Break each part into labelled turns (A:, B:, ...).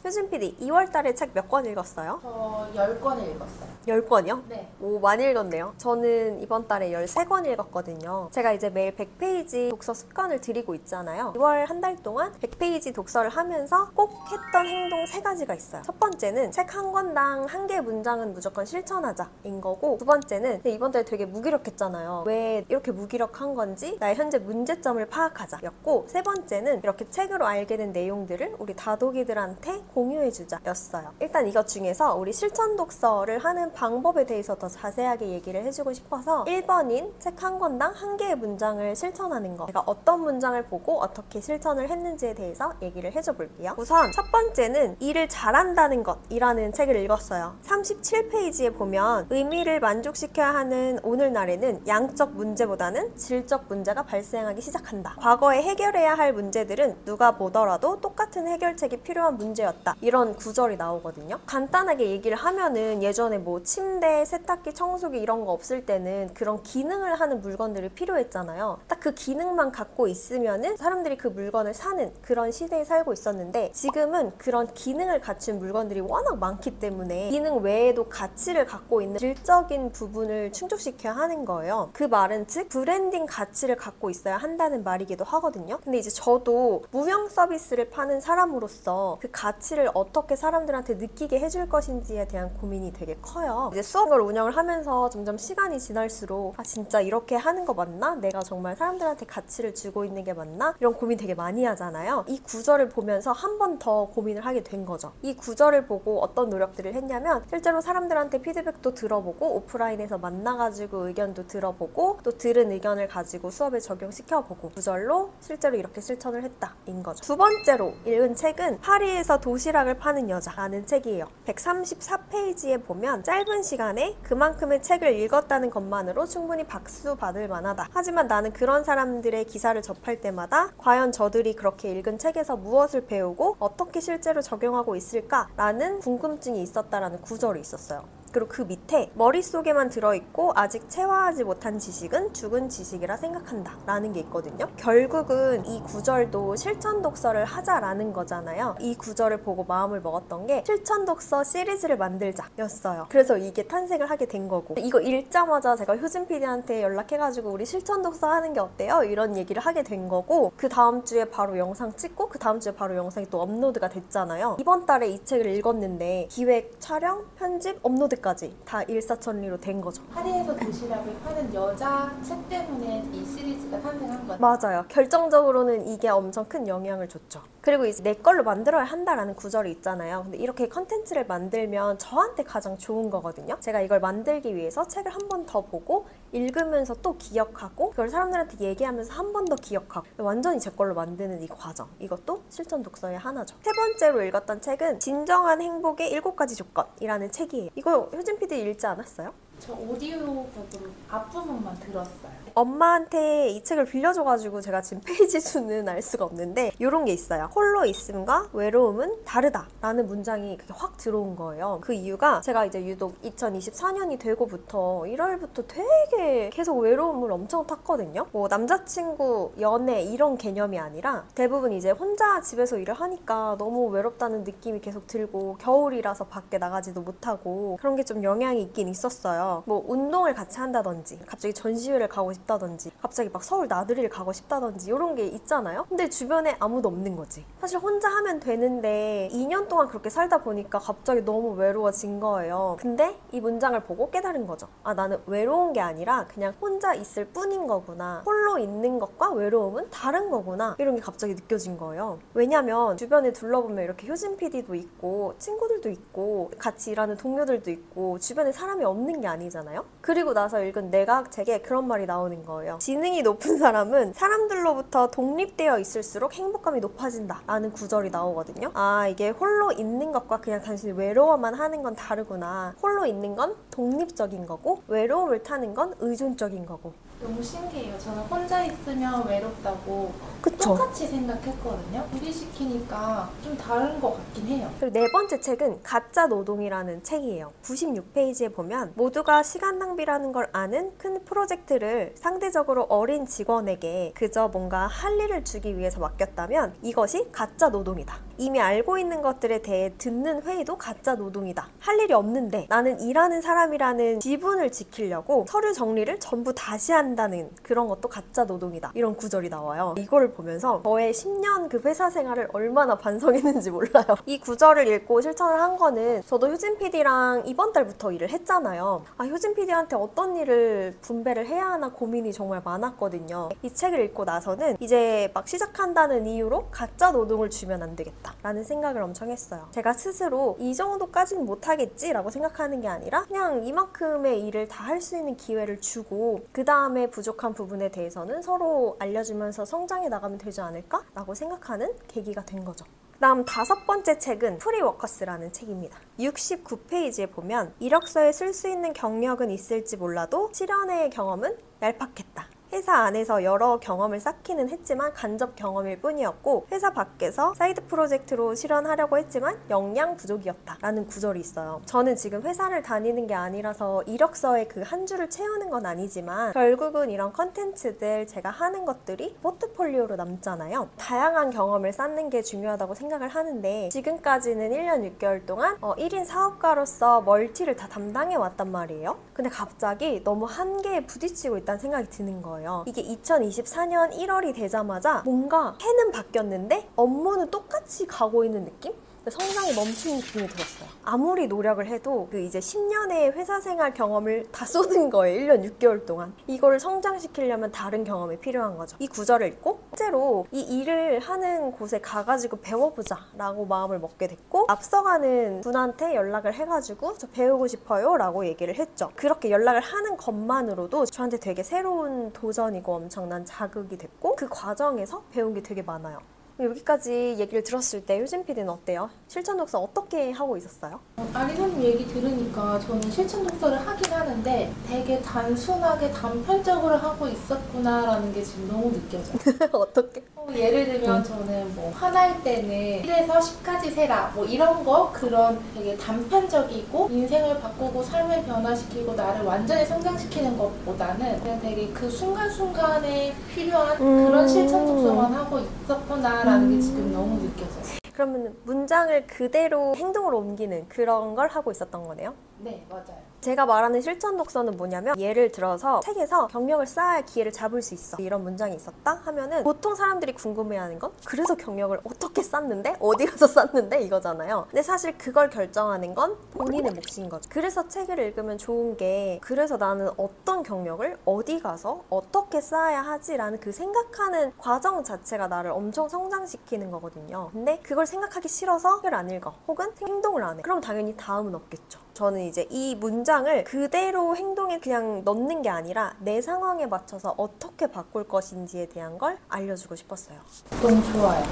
A: 효진 PD, 2월달에 책 몇 권 읽었어요?
B: 저 10권을 읽었어요.
A: 10권이요?
B: 네.
A: 오, 많이 읽었네요. 저는 이번 달에 13권 읽었거든요. 제가 이제 매일 100페이지 독서 습관을 들이고 있잖아요. 2월 한 달 동안 100페이지 독서를 하면서 꼭 했던 행동 3가지가 있어요. 첫 번째는 책 한 권당 1개의 문장은 무조건 실천하자인 거고, 두 번째는 이번 달에 되게 무기력했잖아요. 왜 이렇게 무기력한 건지 나의 현재 문제점을 파악하자 였고, 세 번째는 이렇게 책으로 알게 된 내용들을 우리 다독이들한테 공유해주자 였어요. 일단 이것 중에서 우리 실천 독서를 하는 방법에 대해서 더 자세하게 얘기를 해주고 싶어서 1번인 책 한 권당 1개의 문장을 실천하는 거, 제가 어떤 문장을 보고 어떻게 실천을 했는지에 대해서 얘기를 해줘 볼게요. 우선 첫 번째는 일을 잘한다는 것이라는 책을 읽었어요. 37페이지에 보면 의미를 만족시켜야 하는 오늘날에는 양적 문제보다는 질적 문제가 발생하기 시작한다. 과거에 해결해야 할 문제들은 누가 보더라도 똑같은 해결책이 필요한 문제였다. 이런 구절이 나오거든요. 간단하게 얘기를 하면은 예전에 뭐 침대, 세탁기, 청소기 이런 거 없을 때는 그런 기능을 하는 물건들이 필요했잖아요. 딱 그 기능만 갖고 있으면은 사람들이 그 물건을 사는 그런 시대에 살고 있었는데, 지금은 그런 기능을 갖춘 물건들이 워낙 많기 때문에 기능 외에도 가치를 갖고 있는 질적인 부분을 충족시켜야 하는 거예요. 그 말은 즉 브랜딩 가치를 갖고 있어야 한다는 말이기도 하거든요. 근데 이제 저도 무형 서비스를 파는 사람으로서 그 가치를 어떻게 사람들한테 느끼게 해줄 것인지에 대한 고민이 되게 커요. 이제 수업을 운영을 하면서 점점 시간이 지날수록 아, 진짜 이렇게 하는 거 맞나? 내가 정말 사람들한테 가치를 주고 있는 게 맞나? 이런 고민 되게 많이 하잖아요. 이 구절을 보면서 한 번 더 고민을 하게 된 거죠. 이 구절을 보고 어떤 노력들을 했냐면, 실제로 사람들한테 피드백도 들어보고 오프라인에서 만나가지고 의견도 들어보고 또 들은 의견을 가지고 수업에 적용시켜보고 구절로 실제로 이렇게 실천을 했다 인 거죠. 두 번째로 읽은 책은 파리에서 도시락을 파는 여자라는 책이에요. 134페이지에 보면 짧은 시간에 그만큼의 책을 읽었다는 것만으로 충분히 박수 받을 만하다. 하지만 나는 그런 사람들의 기사를 접할 때마다 과연 저들이 그렇게 읽은 책에서 무엇을 배우고 어떻게 실제로 적용하고 있을까라는 궁금증이 있었다라는 구절이 있었어요. 그리고 그 밑에 머릿속에만 들어있고 아직 체화하지 못한 지식은 죽은 지식이라 생각한다 라는 게 있거든요. 결국은 이 구절도 실천 독서를 하자라는 거잖아요. 이 구절을 보고 마음을 먹었던 게 실천 독서 시리즈를 만들자 였어요. 그래서 이게 탄생을 하게 된 거고, 이거 읽자마자 제가 효진 PD한테 연락해가지고 우리 실천 독서 하는 게 어때요? 이런 얘기를 하게 된 거고, 그 다음 주에 바로 영상 찍고 그 다음 주에 바로 영상이 또 업로드가 됐잖아요. 이번 달에 이 책을 읽었는데 기획, 촬영, 편집, 업로드 까지 다 일사천리로 된 거죠.
B: 파리에서 도시락을 파는 여자 책 때문에 이 시리즈가 탄생한 거죠.
A: 맞아요. 결정적으로는 이게 엄청 큰 영향을 줬죠. 그리고 이제 내 걸로 만들어야 한다라는 구절이 있잖아요. 근데 이렇게 컨텐츠를 만들면 저한테 가장 좋은 거거든요. 제가 이걸 만들기 위해서 책을 한 번 더 보고 읽으면서 또 기억하고 그걸 사람들한테 얘기하면서 한 번 더 기억하고, 완전히 제 걸로 만드는 이 과정, 이것도 실천 독서의 하나죠. 세 번째로 읽었던 책은 진정한 행복의 7가지 조건이라는 책이에요. 이거 효진 PD 읽지 않았어요?
B: 저 오디오북으로 앞부분만 들었어요.
A: 엄마한테 이 책을 빌려줘가지고 제가 지금 페이지 수는 알 수가 없는데 이런 게 있어요. 홀로 있음과 외로움은 다르다 라는 문장이 그게 확 들어온 거예요. 그 이유가 제가 이제 유독 2024년이 되고부터 1월부터 되게 계속 외로움을 엄청 탔거든요. 뭐 남자친구, 연애 이런 개념이 아니라 대부분 이제 혼자 집에서 일을 하니까 너무 외롭다는 느낌이 계속 들고, 겨울이라서 밖에 나가지도 못하고 그런 게 좀 영향이 있긴 있었어요. 뭐 운동을 같이 한다든지, 갑자기 전시회를 가고 싶다든지, 갑자기 막 서울 나들이를 가고 싶다든지 이런 게 있잖아요. 근데 주변에 아무도 없는 거지. 사실 혼자 하면 되는데 2년 동안 그렇게 살다 보니까 갑자기 너무 외로워진 거예요. 근데 이 문장을 보고 깨달은 거죠. 아, 나는 외로운 게 아니라 그냥 혼자 있을 뿐인 거구나. 홀로 있는 것과 외로움은 다른 거구나. 이런 게 갑자기 느껴진 거예요. 왜냐면 주변에 둘러보면 이렇게 효진 PD도 있고 친구들도 있고 같이 일하는 동료들도 있고 주변에 사람이 없는 게 아니잖아요. 그리고 나서 읽은 내과학책에 그런 말이 나오는 거예요. 지능이 높은 사람은 사람들로부터 독립되어 있을수록 행복감이 높아진다 라는 구절이 나오거든요. 아, 이게 홀로 있는 것과 그냥 단순히 외로워만 하는 건 다르구나. 홀로 있는 건 독립적인 거고 외로움을 타는 건 의존적인 거고
B: 너무 신기해요. 저는 혼자 있으면 외롭다고
A: 그쵸?
B: 똑같이 생각했거든요. 둘이 시키니까 좀 다른 것 같긴 해요.
A: 그리고 네 번째 책은 가짜 노동이라는 책이에요. 96페이지에 보면 모두가 시간 낭비라는 걸 아는 큰 프로젝트를 상대적으로 어린 직원에게 그저 뭔가 할 일을 주기 위해서 맡겼다면 이것이 가짜 노동이다. 이미 알고 있는 것들에 대해 듣는 회의도 가짜 노동이다. 할 일이 없는데 나는 일하는 사람이라는 지분을 지키려고 서류 정리를 전부 다시 한다는 그런 것도 가짜 노동이다. 이런 구절이 나와요. 이거를 보면서 저의 10년 그 회사 생활을 얼마나 반성했는지 몰라요. 이 구절을 읽고 실천을 한 거는 저도 효진 PD랑 이번 달부터 일을 했잖아요. 효진 PD한테 어떤 일을 분배를 해야 하나 고민이 정말 많았거든요. 이 책을 읽고 나서는 이제 막 시작한다는 이유로 가짜 노동을 주면 안 되겠다 라는 생각을 엄청 했어요. 제가 스스로 이 정도까지는 못하겠지 라고 생각하는 게 아니라 그냥 이만큼의 일을 다 할 수 있는 기회를 주고 그 다음에 부족한 부분에 대해서는 서로 알려주면서 성장해 나가면 되지 않을까? 라고 생각하는 계기가 된 거죠. 다음 5번째 책은 프리워커스라는 책입니다. 69페이지에 보면 이력서에 쓸 수 있는 경력은 있을지 몰라도 실연의 경험은 얄팍했다. 회사 안에서 여러 경험을 쌓기는 했지만 간접 경험일 뿐이었고 회사 밖에서 사이드 프로젝트로 실현하려고 했지만 역량 부족이었다 라는 구절이 있어요. 저는 지금 회사를 다니는 게 아니라서 이력서에 그 한 줄을 채우는 건 아니지만 결국은 이런 컨텐츠들 제가 하는 것들이 포트폴리오로 남잖아요. 다양한 경험을 쌓는 게 중요하다고 생각을 하는데 지금까지는 1년 6개월 동안 1인 사업가로서 멀티를 다 담당해 왔단 말이에요. 근데 갑자기 너무 한계에 부딪히고 있다는 생각이 드는 거예요. 이게 2024년 1월이 되자마자 뭔가 해는 바뀌었는데 업무는 똑같이 가고 있는 느낌? 성장이 멈추는 기분이 들었어요. 아무리 노력을 해도 그 이제 10년의 회사 생활 경험을 다 쏟은 거예요. 1년 6개월 동안. 이거를 성장시키려면 다른 경험이 필요한 거죠. 이 구절을 읽고 실제로 이 일을 하는 곳에 가가지고 배워보자 라고 마음을 먹게 됐고 앞서가는 분한테 연락을 해가지고 저 배우고 싶어요 라고 얘기를 했죠. 그렇게 연락을 하는 것만으로도 저한테 되게 새로운 도전이고 엄청난 자극이 됐고 그 과정에서 배운 게 되게 많아요. 여기까지 얘기를 들었을 때 효진 PD는 어때요? 실천 독서 어떻게 하고 있었어요?
B: 아리사님 얘기 들으니까 저는 실천 독서를 하긴 하는데 되게 단순하게 단편적으로 하고 있었구나라는 게 지금 너무 느껴져요.
A: 어떻게?
B: 예를 들면 저는 뭐 화날 때는 1에서 10까지 세라 뭐 이런 거 그런 되게 단편적이고 인생을 바꾸고 삶을 변화시키고 나를 완전히 성장시키는 것보다는 그냥 되게 그 순간순간에 필요한 그런 실천 독서만 하고 있었구나라는 게 지금 너무 느껴져요.
A: 그러면 문장을 그대로 행동으로 옮기는 그런 걸 하고 있었던 거네요?
B: 네, 맞아요.
A: 제가 말하는 실천 독서는 뭐냐면 예를 들어서 책에서 경력을 쌓아야 기회를 잡을 수 있어 이런 문장이 있었다 하면은 보통 사람들이 궁금해하는 건 그래서 경력을 어떻게 쌓는데? 어디 가서 쌓는데? 이거잖아요. 근데 사실 그걸 결정하는 건 본인의 몫인 거죠. 그래서 책을 읽으면 좋은 게 그래서 나는 어떤 경력을 어디 가서 어떻게 쌓아야 하지? 라는 그 생각하는 과정 자체가 나를 엄청 성장시키는 거거든요. 근데 그걸 생각하기 싫어서 책을 안 읽어 혹은 행동을 안 해. 그럼 당연히 다음은 없겠죠. 저는 이제 이 문장을 그대로 행동에 그냥 넣는 게 아니라 내 상황에 맞춰서 어떻게 바꿀 것인지에 대한 걸 알려주고 싶었어요.
B: 너무 좋아요.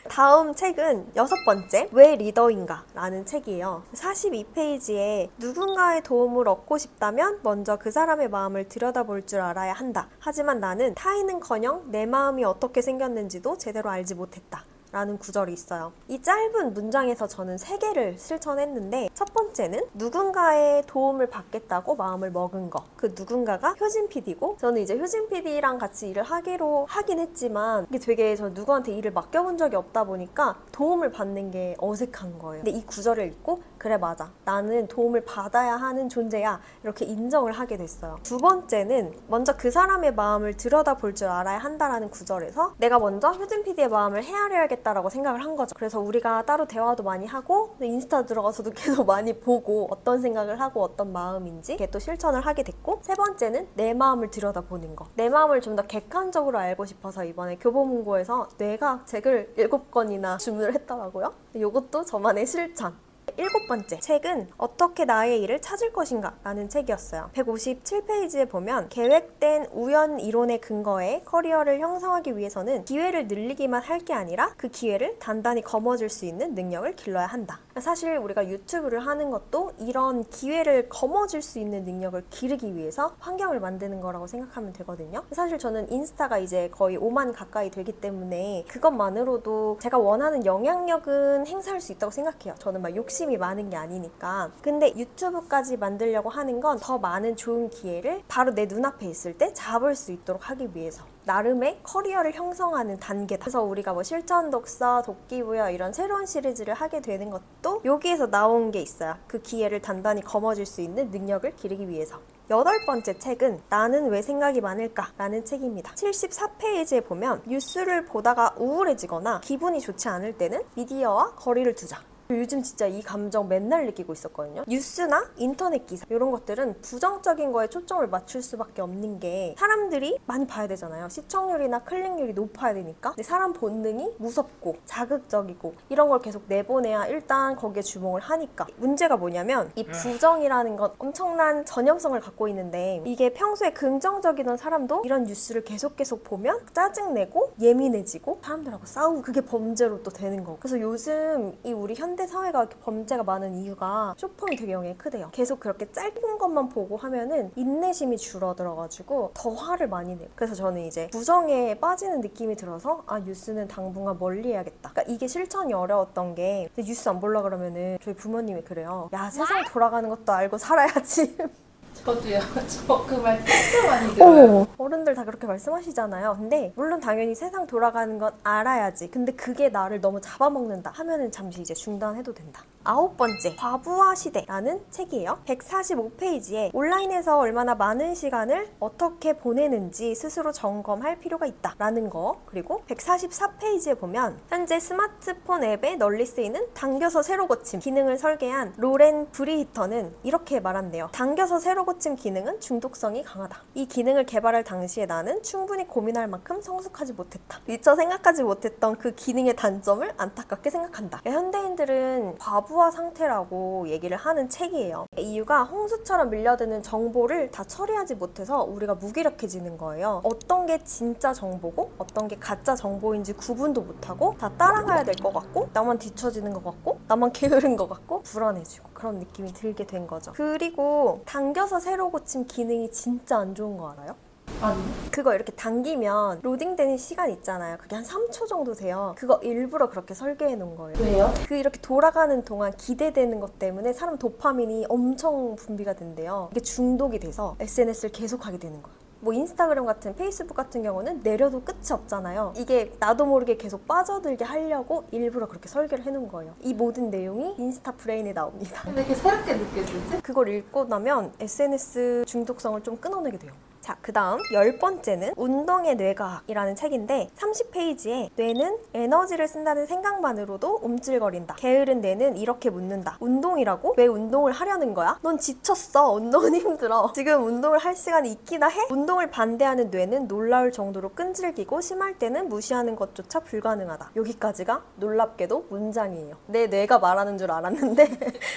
A: 다음 책은 6번째 왜 리더인가 라는 책이에요. 42페이지에 누군가의 도움을 얻고 싶다면 먼저 그 사람의 마음을 들여다볼 줄 알아야 한다. 하지만 나는 타인은커녕 내 마음이 어떻게 생겼는지도 제대로 알지 못했다. 라는 구절이 있어요. 이 짧은 문장에서 저는 3개를 실천했는데 첫 번째는 누군가의 도움을 받겠다고 마음을 먹은 거. 그 누군가가 효진 PD고 저는 이제 효진 PD랑 같이 일을 하기로 하긴 했지만 이게 되게 저 누구한테 일을 맡겨본 적이 없다 보니까 도움을 받는 게 어색한 거예요. 근데 이 구절을 읽고 그래 맞아. 나는 도움을 받아야 하는 존재야. 이렇게 인정을 하게 됐어요. 두 번째는 먼저 그 사람의 마음을 들여다볼 줄 알아야 한다라는 구절에서 내가 먼저 효진 PD의 마음을 헤아려야겠다 라고 생각을 한 거죠. 그래서 우리가 따로 대화도 많이 하고 인스타 들어가서도 계속 많이 보고 어떤 생각을 하고 어떤 마음인지 이렇게 또 실천을 하게 됐고 세 번째는 내 마음을 들여다보는 거. 내 마음을 좀 더 객관적으로 알고 싶어서 이번에 교보문고에서 뇌과학 책을 7권이나 주문을 했더라고요. 이것도 저만의 실천. 7번째 책은 어떻게 나의 일을 찾을 것인가 라는 책이었어요. 157페이지에 보면 계획된 우연 이론에 근거해 커리어를 형성하기 위해서는 기회를 늘리기만 할 게 아니라 그 기회를 단단히 거머쥘 수 있는 능력을 길러야 한다. 사실 우리가 유튜브를 하는 것도 이런 기회를 거머쥘 수 있는 능력을 기르기 위해서 환경을 만드는 거라고 생각하면 되거든요. 사실 저는 인스타가 이제 거의 5만 가까이 되기 때문에 그것만으로도 제가 원하는 영향력은 행사할 수 있다고 생각해요. 저는 막 욕심이 많은 게 아니니까. 근데 유튜브까지 만들려고 하는 건 더 많은 좋은 기회를 바로 내 눈앞에 있을 때 잡을 수 있도록 하기 위해서 나름의 커리어를 형성하는 단계다. 그래서 우리가 뭐 실천 독서, 도끼부여 이런 새로운 시리즈를 하게 되는 것도 여기에서 나온 게 있어요. 그 기회를 단단히 거머쥘 수 있는 능력을 기르기 위해서. 8번째 책은 나는 왜 생각이 많을까? 라는 책입니다. 74페이지에 보면 뉴스를 보다가 우울해지거나 기분이 좋지 않을 때는 미디어와 거리를 두자. 요즘 진짜 이 감정 맨날 느끼고 있었거든요. 뉴스나 인터넷 기사 이런 것들은 부정적인 거에 초점을 맞출 수밖에 없는 게 사람들이 많이 봐야 되잖아요. 시청률이나 클릭률이 높아야 되니까. 근데 사람 본능이 무섭고 자극적이고 이런 걸 계속 내보내야 일단 거기에 주목을 하니까. 문제가 뭐냐면 이 부정이라는 건 엄청난 전염성을 갖고 있는데 이게 평소에 긍정적이던 사람도 이런 뉴스를 계속 보면 짜증내고 예민해지고 사람들하고 싸우고 그게 범죄로 또 되는 거고. 그래서 요즘 이 우리 현대 사회가 이렇게 범죄가 많은 이유가 쇼폼이 되게 영향이 크대요. 계속 그렇게 짧은 것만 보고 하면은 인내심이 줄어들어가지고 더 화를 많이 내요. 그래서 저는 이제 부정에 빠지는 느낌이 들어서 아 뉴스는 당분간 멀리 해야겠다. 그러니까 이게 실천이 어려웠던 게 뉴스 안 보려고 그러면은 저희 부모님이 그래요. 야 세상 돌아가는 것도 알고 살아야지.
B: 저도요. 저 그 말 진짜 많이 들어요.
A: 어른들 다 그렇게 말씀하시잖아요. 근데 물론 당연히 세상 돌아가는 건 알아야지. 근데 그게 나를 너무 잡아먹는다 하면은 잠시 이제 중단해도 된다. 9번째, 과부하 시대라는 책이에요. 145페이지에 온라인에서 얼마나 많은 시간을 어떻게 보내는지 스스로 점검할 필요가 있다라는 거. 그리고 144페이지에 보면 현재 스마트폰 앱에 널리 쓰이는 당겨서 세로 고침 기능을 설계한 로렌 브리히터는 이렇게 말한대요. 당겨서 세로 고침 기능은 중독성이 강하다. 이 기능을 개발할 당시에 나는 충분히 고민할 만큼 성숙하지 못했다. 미처 생각하지 못했던 그 기능의 단점을 안타깝게 생각한다. 현대인들은 과부하 상태라고 얘기를 하는 책이에요. 이유가 홍수처럼 밀려드는 정보를 다 처리하지 못해서 우리가 무기력해지는 거예요. 어떤 게 진짜 정보고 어떤 게 가짜 정보인지 구분도 못하고 다 따라가야 될 것 같고 나만 뒤처지는 것 같고 나만 게으른 것 같고 불안해지고 그런 느낌이 들게 된 거죠. 그리고 당겨서 세로 고침 기능이 진짜 안 좋은 거 알아요?
B: 아니.
A: 그거 이렇게 당기면 로딩되는 시간 있잖아요. 그게 한 3초 정도 돼요. 그거 일부러 그렇게 설계해 놓은 거예요.
B: 왜요?
A: 그 이렇게 돌아가는 동안 기대되는 것 때문에 사람 도파민이 엄청 분비가 된대요. 이게 중독이 돼서 SNS를 계속하게 되는 거예요. 뭐 인스타그램 같은 페이스북 같은 경우는 내려도 끝이 없잖아요. 이게 나도 모르게 계속 빠져들게 하려고 일부러 그렇게 설계를 해놓은 거예요. 이 모든 내용이 인스타 브레인에 나옵니다.
B: 근데 이렇게 새롭게 느껴지지?
A: 그걸 읽고 나면 SNS 중독성을 좀 끊어내게 돼요. 자, 그 다음 10번째는 운동의 뇌과학이라는 책인데 30페이지에 뇌는 에너지를 쓴다는 생각만으로도 움찔거린다. 게으른 뇌는 이렇게 묻는다. 운동이라고? 왜 운동을 하려는 거야? 넌 지쳤어. 운동은 힘들어. 지금 운동을 할 시간이 있기나 해? 운동을 반대하는 뇌는 놀라울 정도로 끈질기고 심할 때는 무시하는 것조차 불가능하다. 여기까지가 놀랍게도 문장이에요. 내 뇌가 말하는 줄 알았는데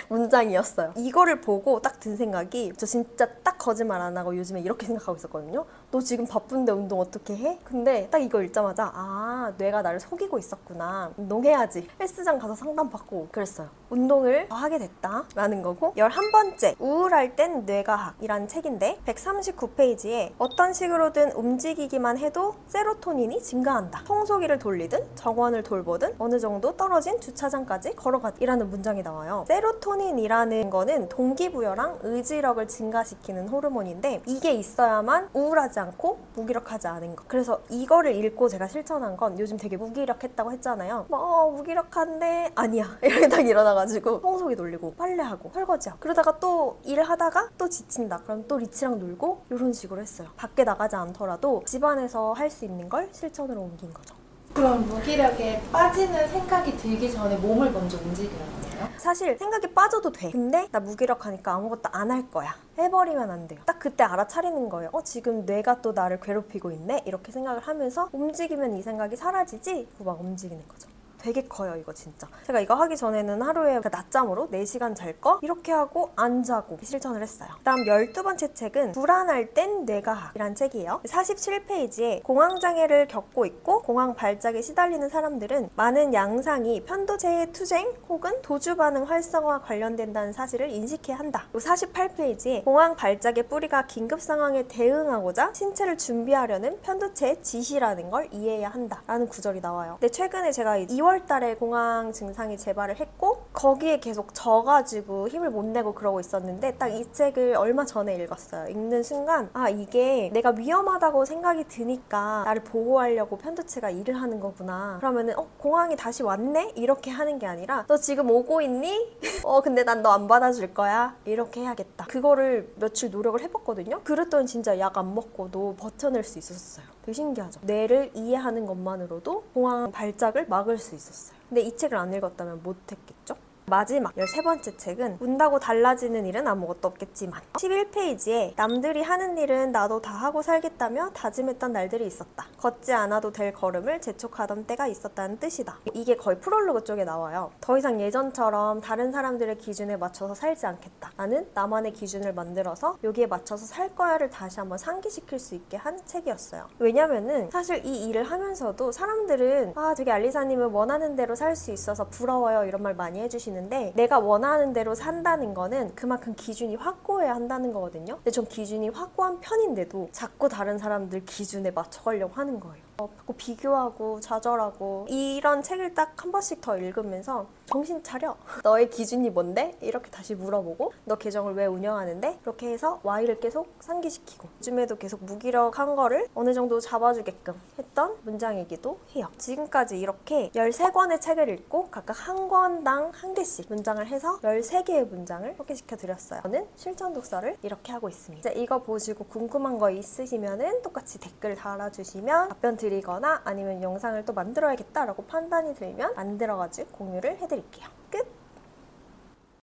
A: 문장이었어요. 이거를 보고 딱 든 생각이 저 진짜 딱 거짓말 안 하고 요즘에 이렇게 생각하고 있었거든요. 너 지금 바쁜데 운동 어떻게 해? 근데 딱 이거 읽자마자 아 뇌가 나를 속이고 있었구나. 운동해야지. 헬스장 가서 상담받고 그랬어요. 운동을 하게 됐다 라는 거고 11번째 우울할 땐 뇌과학이라는 책인데 139페이지에 어떤 식으로든 움직이기만 해도 세로토닌이 증가한다. 청소기를 돌리든 정원을 돌보든 어느 정도 떨어진 주차장까지 걸어가다 이라는 문장이 나와요. 세로토닌이라는 거는 동기부여랑 의지력을 증가시키는 호르몬인데 이게 있어야만 우울하지 않고 무기력하지 않은 거. 그래서 이거를 읽고 제가 실천한 건 요즘 되게 무기력했다고 했잖아요. 뭐 무기력한데 아니야 이렇게 딱 일어나가지고 청소기 돌리고 빨래하고 설거지하고 그러다가 또 일하다가 또 지친다. 그럼 또 리치랑 놀고 이런 식으로 했어요. 밖에 나가지 않더라도 집안에서 할 수 있는 걸 실천으로 옮긴 거죠.
B: 그럼 무기력에 빠지는 생각이 들기 전에 몸을 먼저 움직이는 거예요?
A: 사실 생각이 빠져도 돼. 근데 나 무기력하니까 아무것도 안 할 거야. 해버리면 안 돼요. 딱 그때 알아차리는 거예요. 지금 뇌가 또 나를 괴롭히고 있네? 이렇게 생각을 하면서 움직이면 이 생각이 사라지지? 하고 막 움직이는 거죠. 되게 커요, 이거 진짜. 제가 이거 하기 전에는 하루에 낮잠으로 4시간 잘 거 이렇게 하고 안 자고 실천을 했어요. 그다음 12번째 책은 불안할 땐 뇌과학이란 책이에요. 47페이지에 공황장애를 겪고 있고 공황 발작에 시달리는 사람들은 많은 양상이 편도체의 투쟁 혹은 도주 반응 활성화와 관련된다는 사실을 인식해야 한다. 48페이지에 공황 발작의 뿌리가 긴급 상황에 대응하고자 신체를 준비하려는 편도체의 지시라는 걸 이해해야 한다 라는 구절이 나와요. 근데 최근에 제가 2월 달에 공황 증상이 재발을 했고 거기에 계속 져가지고 힘을 못 내고 그러고 있었는데 딱 이 책을 얼마 전에 읽었어요. 읽는 순간 아, 이게 내가 위험하다고 생각이 드니까 나를 보호하려고 편도체가 일을 하는 거구나. 그러면은 공황이 다시 왔네? 이렇게 하는 게 아니라 너 지금 오고 있니? 근데 난 너 안 받아줄 거야. 이렇게 해야겠다. 그거를 며칠 노력을 해봤거든요. 그랬더니 진짜 약 안 먹고도 버텨낼 수 있었어요. 되게 신기하죠? 뇌를 이해하는 것만으로도 공황 발작을 막을 수 있었어요. 근데 이 책을 안 읽었다면 못했겠죠? 마지막 13번째 책은 운다고 달라지는 일은 아무것도 없겠지만 11페이지에 남들이 하는 일은 나도 다 하고 살겠다며 다짐했던 날들이 있었다. 걷지 않아도 될 걸음을 재촉하던 때가 있었다는 뜻이다. 이게 거의 프롤로그 쪽에 나와요. 더 이상 예전처럼 다른 사람들의 기준에 맞춰서 살지 않겠다. 나는 나만의 기준을 만들어서 여기에 맞춰서 살 거야를 다시 한번 상기시킬 수 있게 한 책이었어요. 왜냐면은 사실 이 일을 하면서도 사람들은 되게 알리사님은 원하는 대로 살 수 있어서 부러워요 이런 말 많이 해주시는데 내가 원하는 대로 산다는 거는 그만큼 기준이 확고해야 한다는 거거든요. 근데 전 기준이 확고한 편인데도 자꾸 다른 사람들 기준에 맞춰가려고 하는 거예요. 자꾸 비교하고 좌절하고 이런 책을 딱 한 번씩 더 읽으면서 정신 차려. 너의 기준이 뭔데? 이렇게 다시 물어보고 너 계정을 왜 운영하는데? 이렇게 해서 Y를 계속 상기시키고 요즘에도 계속 무기력한 거를 어느 정도 잡아주게끔 했던 문장이기도 해요. 지금까지 이렇게 13권의 책을 읽고 각각 한 권당 한 개씩 문장을 해서 13개의 문장을 소개시켜 드렸어요. 저는 실전 독서를 이렇게 하고 있습니다. 이제 이거 보시고 궁금한 거 있으시면은 똑같이 댓글 달아주시면 답변 드리거나 아니면 영상을 또 만들어야겠다라고 판단이 들면 만들어가지고 공유를 해드릴게요.